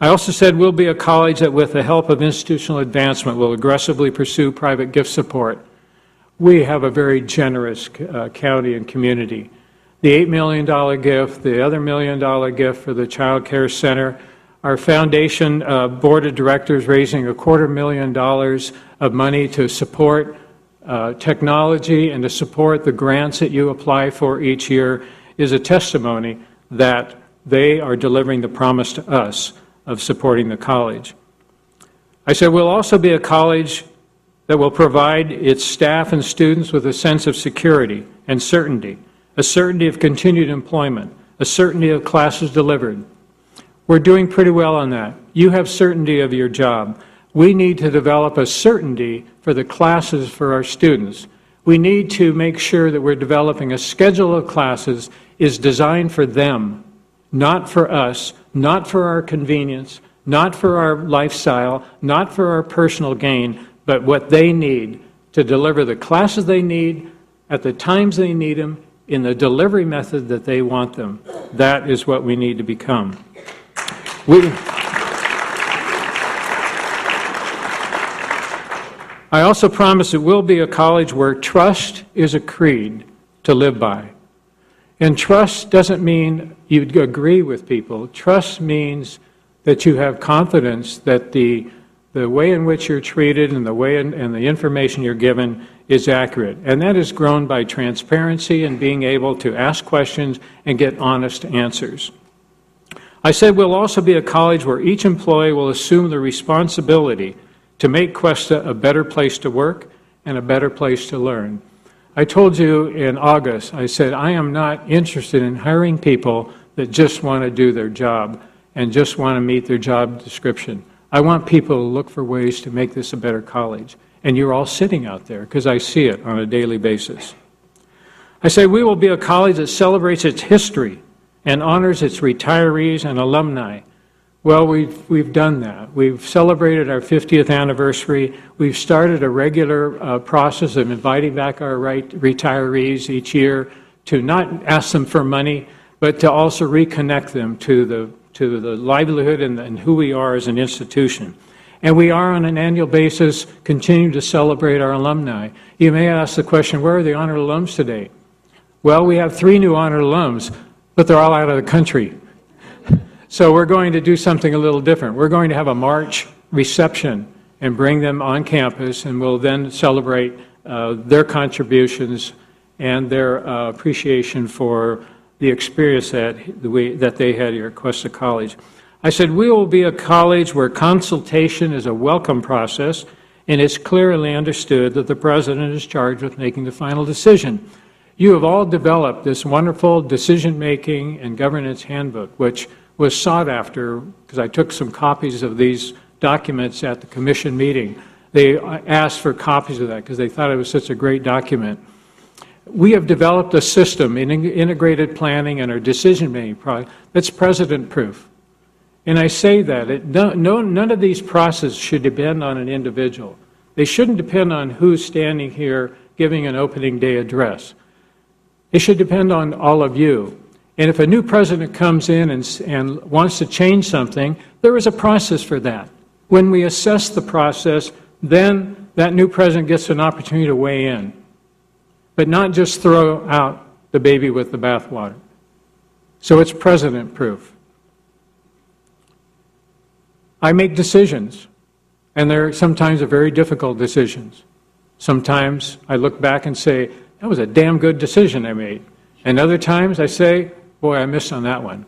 I also said we'll be a college that, with the help of institutional advancement, will aggressively pursue private gift support. We have a very generous county and community. The $8 million gift, the other $1 million gift for the Child Care Center, our foundation board of directors raising $250,000 of money to support technology and to support the grants that you apply for each year is a testimony that they are delivering the promise to us of supporting the college. I said we'll also be a college that will provide its staff and students with a sense of security and certainty, a certainty of continued employment, a certainty of classes delivered. We're doing pretty well on that. You have certainty of your job. We need to develop a certainty for the classes for our students. We need to make sure that we're developing a schedule of classes is designed for them, not for us, not for our convenience, not for our lifestyle, not for our personal gain, but what they need to deliver the classes they need at the times they need them in the delivery method that they want them. That is what we need to become. I also promise it will be a college where trust is a creed to live by. And trust doesn't mean you agree with people. Trust means that you have confidence that the way in which you're treated and the way and the information you're given is accurate. And that is grown by transparency and being able to ask questions and get honest answers. I said we'll also be a college where each employee will assume the responsibility to make Cuesta a better place to work and a better place to learn. I told you in August, I said I am not interested in hiring people that just want to do their job and just want to meet their job description. I want people to look for ways to make this a better college. And you're all sitting out there because I see it on a daily basis. I say we will be a college that celebrates its history and honors its retirees and alumni. Well, we've done that. We've celebrated our 50th anniversary. We've started a regular process of inviting back our retirees each year to not ask them for money, but to also reconnect them to the livelihood and who we are as an institution. And we are, on an annual basis, continuing to celebrate our alumni. You may ask the question, where are the honored alums today? Well, we have 3 new honored alums, but they're all out of the country. So we're going to do something a little different. We're going to have a March reception and bring them on campus, and we'll then celebrate their contributions and their appreciation for the experience that they had here at Cuesta College. I said we will be a college where consultation is a welcome process, and it's clearly understood that the president is charged with making the final decision. You have all developed this wonderful decision-making and governance handbook, which was sought after because I took some copies of these documents at the commission meeting. They asked for copies of that because they thought it was such a great document. We have developed a system in integrated planning and our decision-making process that's president-proof. And I say that none of these processes should depend on an individual. They shouldn't depend on who's standing here giving an opening day address. It should depend on all of you. And if a new president comes in and wants to change something, there is a process for that. When we assess the process, then that new president gets an opportunity to weigh in, but not just throw out the baby with the bathwater. So it's president-proof. I make decisions, and they're sometimes very difficult decisions. Sometimes I look back and say, that was a damn good decision I made. And other times I say, boy, I missed on that one.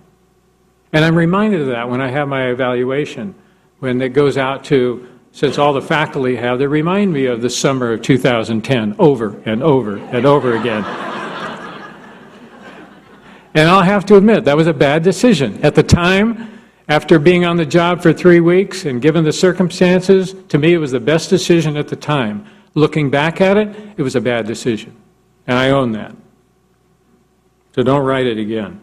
And I'm reminded of that when I have my evaluation, when it goes out to, since all the faculty have, they remind me of the summer of 2010 over and over and over again. And I'll have to admit, that was a bad decision. At the time, after being on the job for 3 weeks and given the circumstances, to me it was the best decision at the time. Looking back at it, it was a bad decision. And I own that. So don't write it again.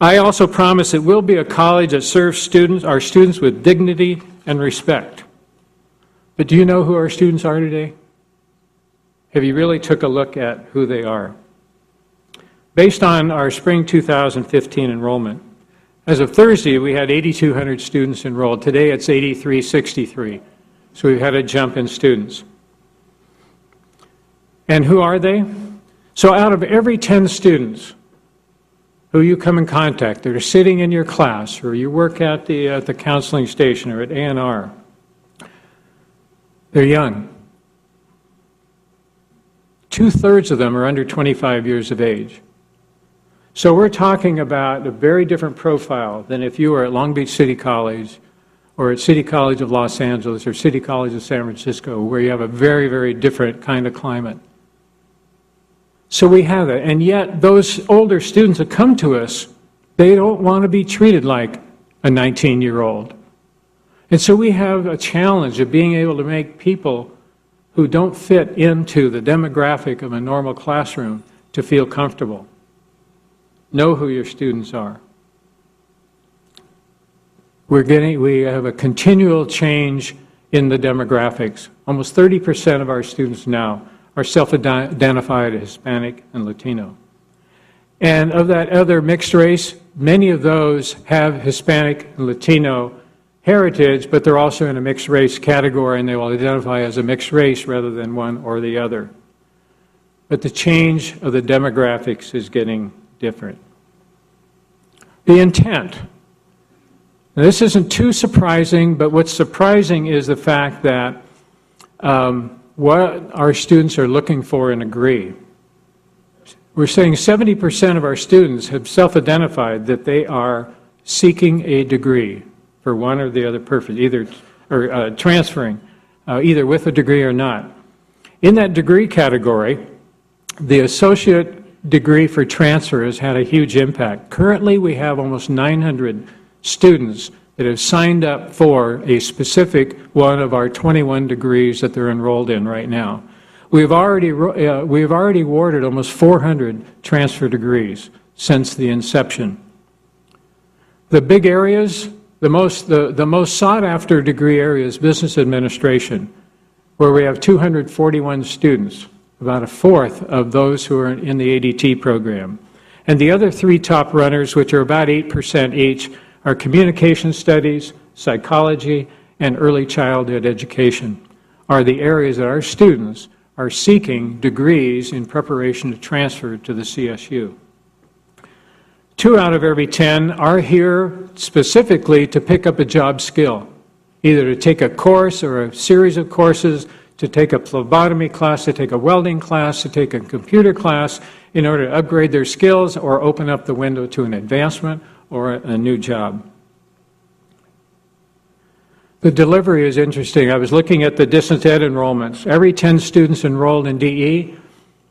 I also promise it will be a college that serves our students with dignity and respect. But do you know who our students are today? Have you really took a look at who they are? Based on our spring 2015 enrollment, as of Thursday, we had 8,200 students enrolled. Today, it's 8,363. So we've had a jump in students. And who are they? So out of every 10 students who you come in contact that are sitting in your class, or you work at the counseling station or at A&R, they're young. 2/3 of them are under 25 years of age. So we're talking about a very different profile than if you were at Long Beach City College or at City College of Los Angeles or City College of San Francisco, where you have a very, very different kind of climate. So we have it. And yet those older students that come to us, they don't want to be treated like a 19-year-old. And so we have a challenge of being able to make people who don't fit into the demographic of a normal classroom to feel comfortable. Know who your students are. We have a continual change in the demographics. Almost 30% of our students now are self-identified as Hispanic and Latino. And of that other mixed race, many of those have Hispanic and Latino heritage, but they're also in a mixed race category, and they will identify as a mixed race rather than one or the other. But the change of the demographics is getting different. The intent. Now, this isn't too surprising, but what's surprising is the fact that what our students are looking for and agree. We're saying 70% of our students have self-identified that they are seeking a degree for one or the other purpose, either transferring, either with a degree or not. In that degree category, the associate degree for transfer has had a huge impact. Currently, we have almost 900 students that have signed up for a specific one of our 21 degrees that they're enrolled in right now. We've already awarded almost 400 transfer degrees since the inception. The big areas, the most sought-after degree area is business administration, where we have 241 students, about a fourth of those who are in the ADT program. And the other three top runners, which are about 8% each, are communication studies, psychology, and early childhood education, are the areas that our students are seeking degrees in preparation to transfer to the CSU. 2 out of every 10 are here specifically to pick up a job skill, either to take a course or a series of courses, to take a phlebotomy class, to take a welding class, to take a computer class in order to upgrade their skills or open up the window to an advancement or a new job. The delivery is interesting. I was looking at the distance ed enrollments. Every 10 students enrolled in DE,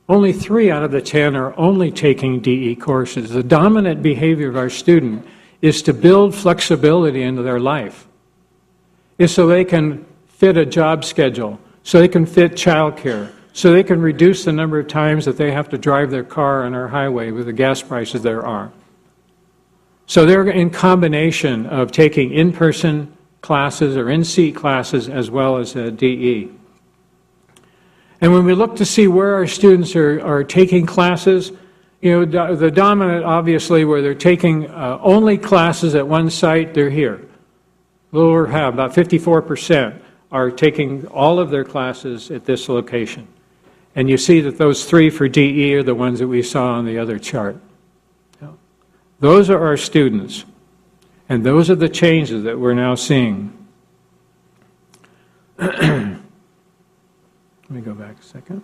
only 3 out of the 10 are only taking DE courses. The dominant behavior of our student is to build flexibility into their life. It's so they can fit a job schedule, so they can fit childcare, so they can reduce the number of times that they have to drive their car on our highway with the gas prices there are. So they're in combination of taking in-person classes or in-seat classes as well as DE. And when we look to see where our students are taking classes, you know, the dominant, obviously, where they're taking only classes at one site, they're here. A little over half, about 54%, are taking all of their classes at this location. And you see that those 3 for DE are the ones that we saw on the other chart. Those are our students, and those are the changes that we're now seeing. Let me go back a second.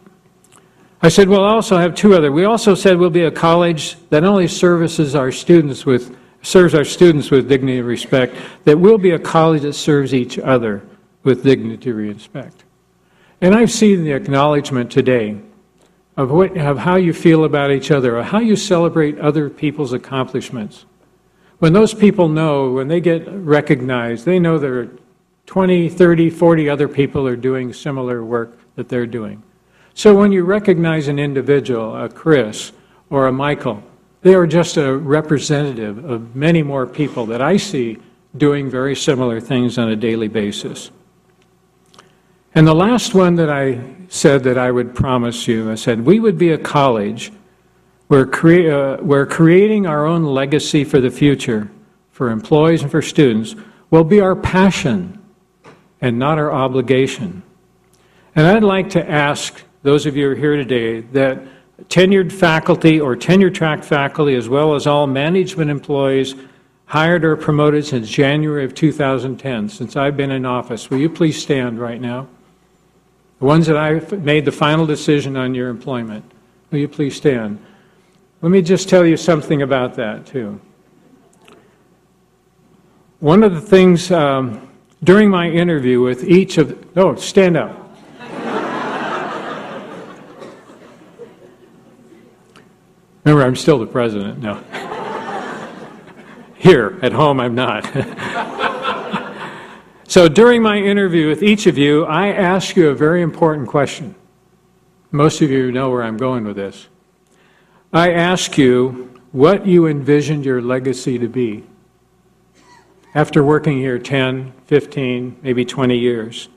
I said we'll also have 2 other. We also said we'll be a college that not only serves our students with dignity and respect, that we'll be a college that serves each other with dignity and respect. And I've seen the acknowledgement today of how you feel about each other, or how you celebrate other people's accomplishments. When those people know, when they get recognized, they know there are 20, 30, 40 other people are doing similar work that they're doing. So when you recognize an individual, a Chris or a Michael, they are just a representative of many more people that I see doing very similar things on a daily basis. And the last one that I said that I would promise you, I said, we would be a college where creating our own legacy for the future, for employees and for students, will be our passion and not our obligation. And I'd like to ask those of you who are here today that tenured faculty or tenure-track faculty, as well as all management employees hired or promoted since January of 2010, since I've been in office, will you please stand right now? The ones that I made the final decision on your employment, will you please stand? Let me just tell you something about that, too. One of the things during my interview with each of... Oh, stand up. Remember, I'm still the president. No. Here, at home, I'm not. So during my interview with each of you, I asked you a very important question. Most of you know where I'm going with this. I asked you what you envisioned your legacy to be after working here 10, 15, maybe 20 years.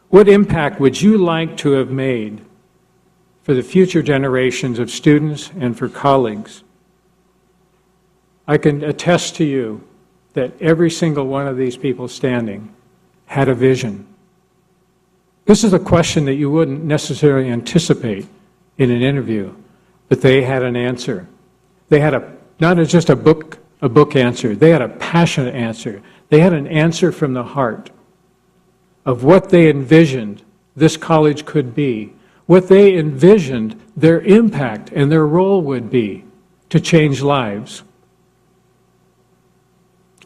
What impact would you like to have made for the future generations of students and for colleagues? I can attest to you that every single one of these people standing had a vision. This is a question that you wouldn't necessarily anticipate in an interview, but they had an answer. They had not just a book answer, they had a passionate answer. They had an answer from the heart of what they envisioned this college could be, what they envisioned their impact and their role would be to change lives.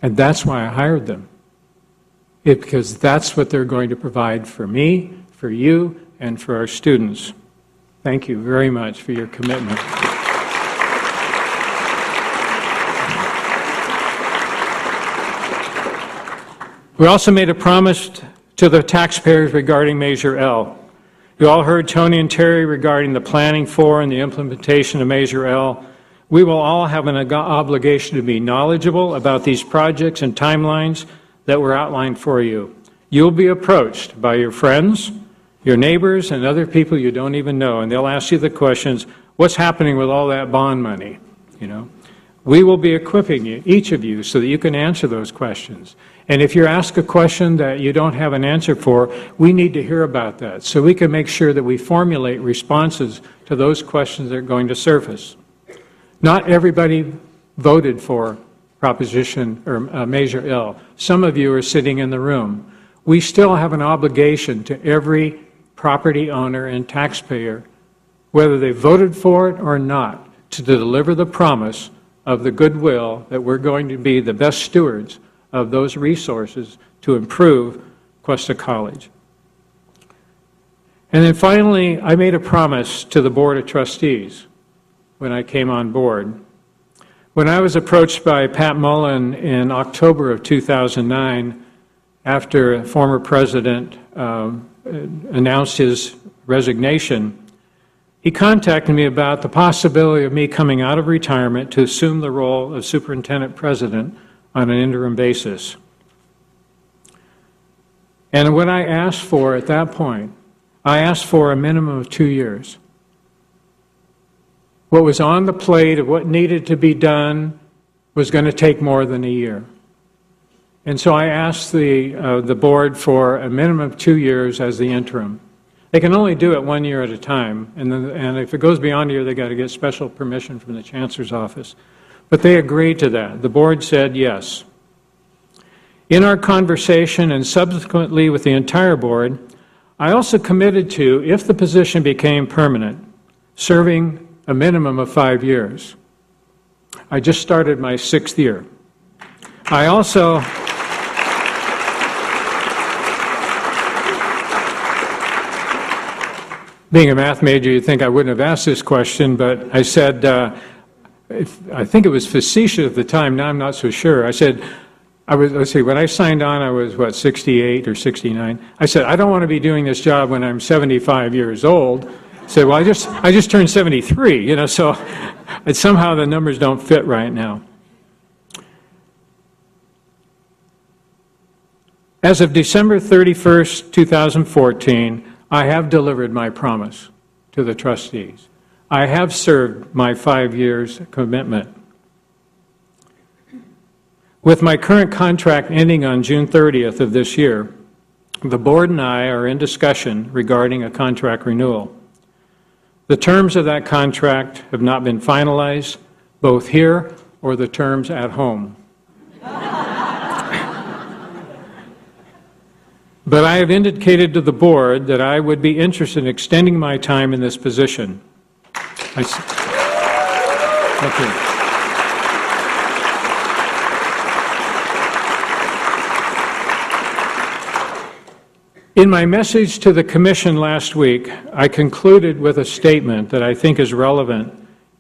And that's why I hired them. Because that's what they're going to provide for me, for you, and for our students. Thank you very much for your commitment. We also made a promise to the taxpayers regarding Measure L. You all heard Tony and Terry regarding the planning for and the implementation of Measure L. We will all have an obligation to be knowledgeable about these projects and timelines that were outlined for you. You'll be approached by your friends, your neighbors, and other people you don't even know, and they'll ask you the questions, what's happening with all that bond money? You know, we will be equipping you, each of you, so that you can answer those questions. And if you're asked a question that you don't have an answer for, we need to hear about that, so we can make sure that we formulate responses to those questions that are going to surface. Not everybody voted for Proposition or Measure L. Some of you are sitting in the room. We still have an obligation to every property owner and taxpayer, whether they voted for it or not, to deliver the promise of the goodwill that we're going to be the best stewards of those resources to improve Cuesta College. And then finally, I made a promise to the Board of Trustees when I came on board. When I was approached by Pat Mullen in October of 2009, after a former president announced his resignation, he contacted me about the possibility of me coming out of retirement to assume the role of superintendent president on an interim basis. And what I asked for at that point, I asked for a minimum of 2 years. What was on the plate of what needed to be done was going to take more than a year. And so I asked the board for a minimum of 2 years as the interim. They can only do it 1 year at a time, and if it goes beyond a year, they've got to get special permission from the Chancellor's office. But they agreed to that. The board said yes. In our conversation and subsequently with the entire board, I also committed to, if the position became permanent, serving a minimum of 5 years. I just started my 6th year. I being a math major, you'd think I wouldn't have asked this question, but I said, I think it was facetious at the time, now I'm not so sure. I said, let's see, when I signed on, I was, what, 68 or 69? I said, I don't want to be doing this job when I'm 75 years old. I said, well, I just turned 73, you know, so somehow the numbers don't fit right now. As of December 31st, 2014, I have delivered my promise to the trustees. I have served my 5 years commitment. With my current contract ending on June 30th of this year, the board and I are in discussion regarding a contract renewal. The terms of that contract have not been finalized, both here or the terms at home. But I have indicated to the board that I would be interested in extending my time in this position. Thank you. In my message to the Commission last week, I concluded with a statement that I think is relevant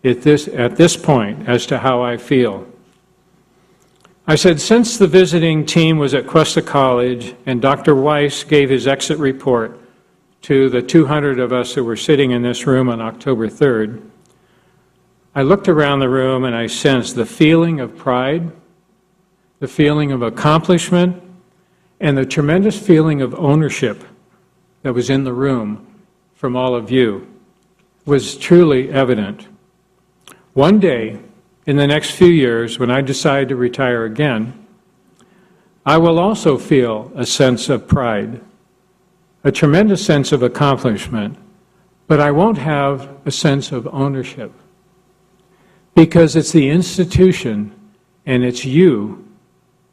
at this point as to how I feel. I said, since the visiting team was at Cuesta College and Dr. Weiss gave his exit report to the 200 of us that were sitting in this room on October 3rd, I looked around the room and I sensed the feeling of pride, the feeling of accomplishment, and the tremendous feeling of ownership that was in the room from all of you was truly evident. One day, in the next few years, when I decide to retire again, I will also feel a sense of pride, a tremendous sense of accomplishment, but I won't have a sense of ownership because it's the institution and it's you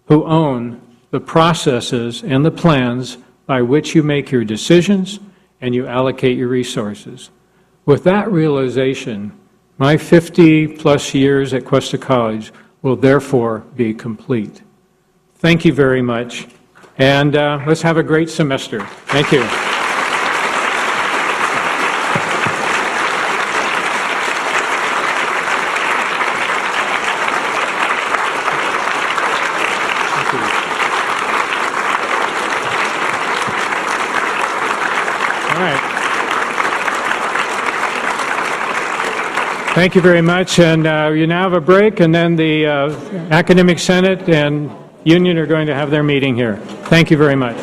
who own the processes and the plans by which you make your decisions and you allocate your resources. With that realization, my 50-plus years at Cuesta College will therefore be complete. Thank you very much, and let's have a great semester. Thank you. Thank you very much, and you now have a break, and then the Academic Senate and Union are going to have their meeting here. Thank you very much.